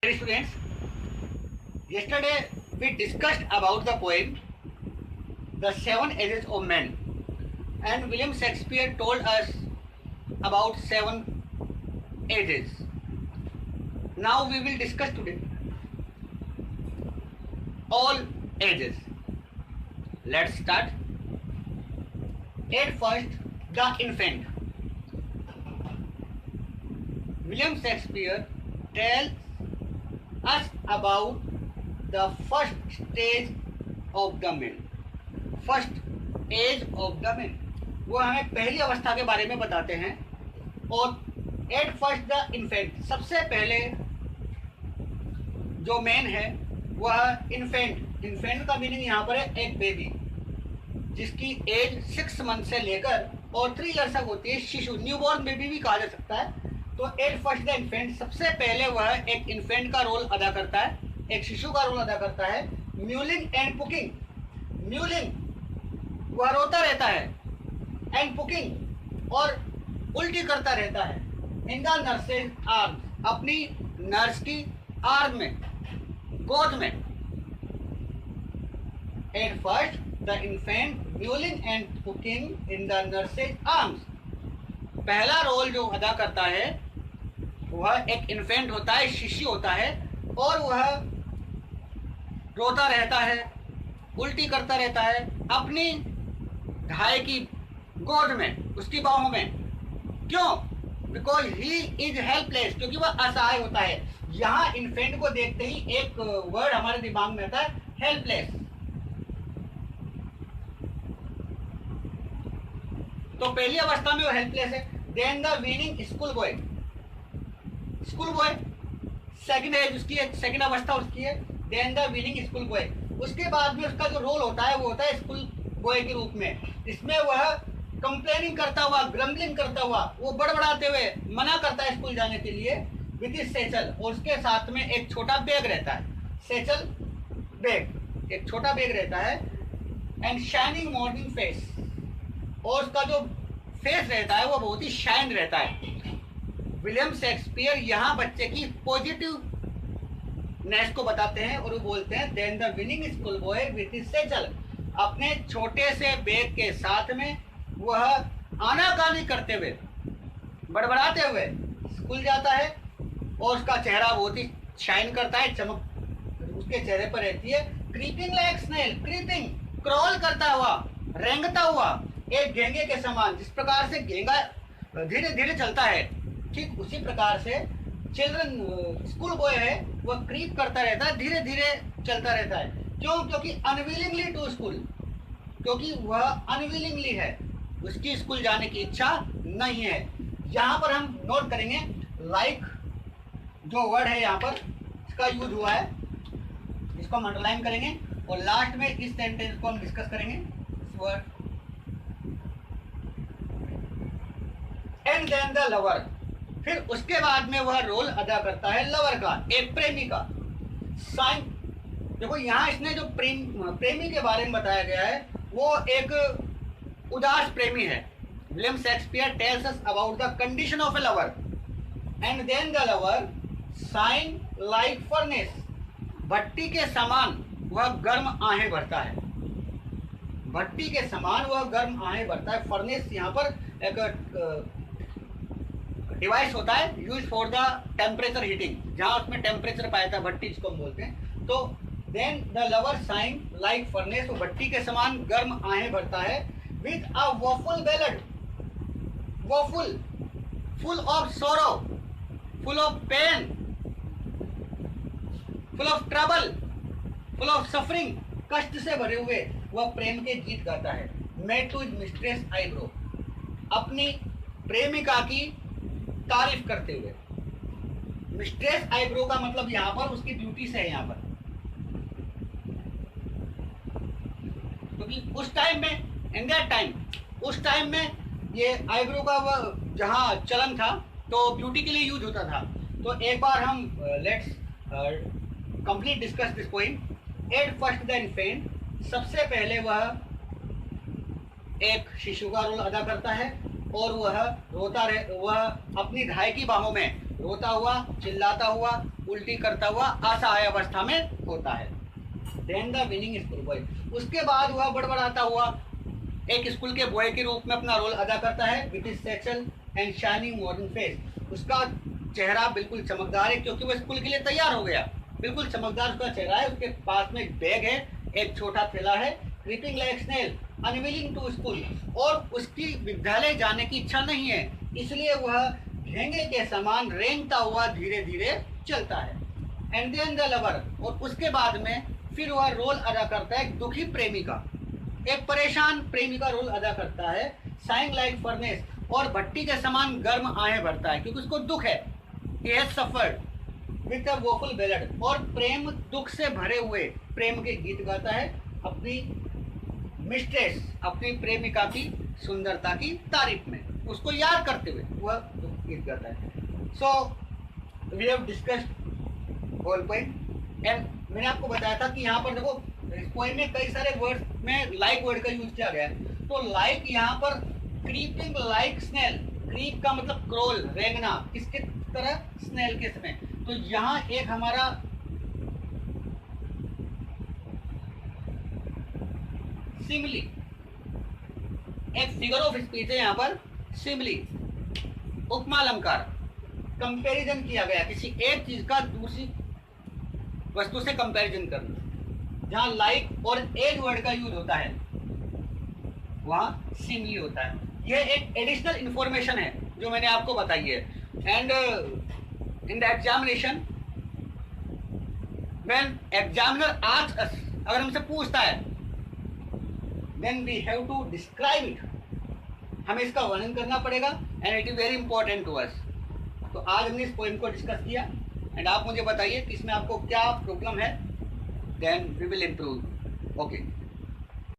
Dear students, yesterday we discussed about the poem The Seven Ages of Men, and William Shakespeare told us about seven ages. Now we will discuss today all ages. Let's start. At first, the infant. William Shakespeare tells us about the first stage of the man. First age of the man, वो हमें पहली अवस्था के बारे में बताते हैं. और एट फर्स्ट द इन्फेंट, सबसे पहले जो मैन है वह इन्फेंट. इन्फेंट का मीनिंग यहाँ पर है एक बेबी जिसकी एज 6 मंथ से लेकर और 3 ईयर्स तक होती है. शिशु, न्यूबॉर्न बेबी भी कहा जा सकता है. तो एट फर्स्ट द इन्फेंट, सबसे पहले वह एक इन्फेंट का रोल अदा करता है, एक शिशु का रोल अदा करता है. Mewling and पुकिंग. म्यूलिंग, वह रोता रहता है. एंड पुकिंग, और उल्टी करता रहता है. इन द नर्सेज आर्म, अपनी नर्स की आर्म में, गोद में. At first the infant mewling and puking in the nurse's arms. पहला रोल जो अदा करता है वह एक इन्फेंट होता है, शिशु होता है, और वह रोता रहता है, उल्टी करता रहता है अपनी भाई की गोद में, उसकी बाहों में. क्यों? बिकॉज ही इज हेल्पलेस, क्योंकि वह असहाय होता है. यहाँ इन्फेंट को देखते ही एक वर्ड हमारे दिमाग में आता है, हेल्पलेस. तो पहली अवस्था में वो हेल्पलेस है. Then the whining school boy. School boy second age, उसकी सेकंड अवस्था उसकी है. Then the whining school boy. उसके बाद में उसका जो रोल होता है वो होता है स्कूल बॉय के रूप में. इसमें वह कंप्लेनिंग करता हुआ, ग्रम्बलिंग करता हुआ, वो बड़बड़ाते हुए मना करता है स्कूल जाने के लिए. विद इज सेचल, और उसके साथ में एक छोटा बैग रहता है. सेचल बैग, एक छोटा बैग रहता है. एंड शाइनिंग मॉर्निंग फेस, और उसका जो फेस रहता है वो बहुत ही शाइन रहता है. विलियम शेक्सपियर यहाँ बच्चे की पॉजिटिव नेस को बताते हैं और वो बोलते हैं then the whining school boy with his satchel. अपने छोटे से बैग के साथ में वह आनाकानी करते हुए, बड़बड़ाते हुए स्कूल जाता है. और उसका चेहरा बहुत ही शाइन करता है, चमक उसके चेहरे पर रहती है. Creeping like snail, creeping, crawl करता हुआ, रेंगता हुआ एक घेंगे के समान. जिस प्रकार से घेंगा धीरे धीरे चलता है, ठीक उसी प्रकार से चिल्ड्रन स्कूल बॉय है वह क्रीप करता रहता है, धीरे धीरे चलता रहता है. क्यों? क्योंकि अनविलिंगली टू स्कूल, क्योंकि वह अनविलिंगली है, उसकी स्कूल जाने की इच्छा नहीं है. यहाँ पर हम नोट करेंगे लाइक जो वर्ड है यहाँ पर इसका यूज हुआ है, इसको हम अंडरलाइन करेंगे और लास्ट में इस सेंटेंस को हम डिस्कस करेंगे. इस word and then the lover. फिर उसके बाद में वह रोल अदा करता है लवर का, एक प्रेमी का. साइन, देखो यहाँ इसने जो प्रेमी के बारे में बताया गया है वो एक उदास प्रेमी है. William Shakespeare tells us about the condition of a lover. And then the lover sighing like furnace. भट्टी के समान वह गर्म आहें भरता है. भट्टी के समान वह गर्म आहें भरता है. फर्नेस यहाँ पर एक डिवाइस होता है use for the temperature heating, जहाँ उसमें टेम्परेचर पाया था, भट्टी जिसको हम बोलते हैं. तो then the lover sighing like furnace, वो भट्टी के समान गर्म आहें भरता है. With a woeful ballad, woeful, full of sorrow, full of pain, full of trouble, full of suffering, कष्ट से भरे हुए वह प्रेम के गीत गाता है. मेड टू मिस्ट्रेस आईब्रो, अपनी प्रेमिका की तारीफ करते हुए. मिस्ट्रेस आईब्रो का मतलब यहाँ पर उसकी ब्यूटी से है. यहाँ पर क्योंकि उस टाइम में, इन दैट टाइम, उस टाइम में ये आईब्रो का वह जहाँ चलन था तो ब्यूटी के लिए यूज होता था. तो एक बार हम let's complete discuss this point. Eight first the infant, सबसे पहले वह एक शिशु का रोल अदा करता है और वह रोता रहे, वह अपनी धाई की बाहों में रोता हुआ, चिल्लाता हुआ, उल्टी करता हुआ असहाय अवस्था में होता है। Then the whining school boy, उसके बाद वह बड़बड़ाता हुआ एक स्कूल के बॉय के रूप में अपना रोल अदा करता है। With his satchel and shining morning face, उसका चेहरा बिल्कुल चमकदार है क्योंकि वह स्कूल के लिए तैयार हो गया। बिल्कुल चमकदार उसका चेहरा है, उसके पास में एक बैग है, एक छोटा थैला है। Creeping like snail unwilling to school, और उसकी विद्यालय जाने की इच्छा नहीं है, इसलिए वह घेंगे के समान रेंगता हुआ धीरे धीरे चलता है। एंड देन द लवर, और उसके बाद में फिर वह रोल अदा करता है एक दुखी प्रेमी का, एक परेशान प्रेमी का रोल अदा करता है। साइंग लाइक फर्नेस, और भट्टी के समान गर्म आहें भरता है क्योंकि उसको दुख है। He has suffered with a woeful ballad, और प्रेम दुख से भरे हुए प्रेम के गीत गाता है अपनी मिस्ट्रेस, अपनी प्रेमिका की सुंदरता की तारीफ में, उसको याद करते हुए वह गीत गाता है। So we have discussed whole point, and मैंने आपको बताया था कि यहाँ पर देखो इस पोएम में कई सारे वर्ड्स में लाइक वर्ड का यूज किया गया है। तो लाइक यहाँ पर क्रीपिंग लाइक स्नेल, क्रीप का मतलब क्रोल, रेंगना, किसके तरह, स्नेल के समय। तो यहाँ एक हमारा सिमिली, एक फिगर ऑफ स्पीच है यहाँ पर सिमिली, उपमा अलंकार, कंपैरिजन किया गया किसी एक चीज का दूसरी वस्तु से कंपैरिजन करना। जहां लाइक और एज वर्ड का यूज होता है वहां सिमिली होता है। यह एक एडिशनल इंफॉर्मेशन है जो मैंने आपको बताई है। And in the examination when examiner asks us, अगर हमसे पूछता है, then we have to describe it, हमें इसका वर्णन करना पड़ेगा, and it is very important to us. तो आज हमने इस पोएम को डिस्कस किया, एंड आप मुझे बताइए कि इसमें आपको क्या प्रॉब्लम है, then we will improve. Okay.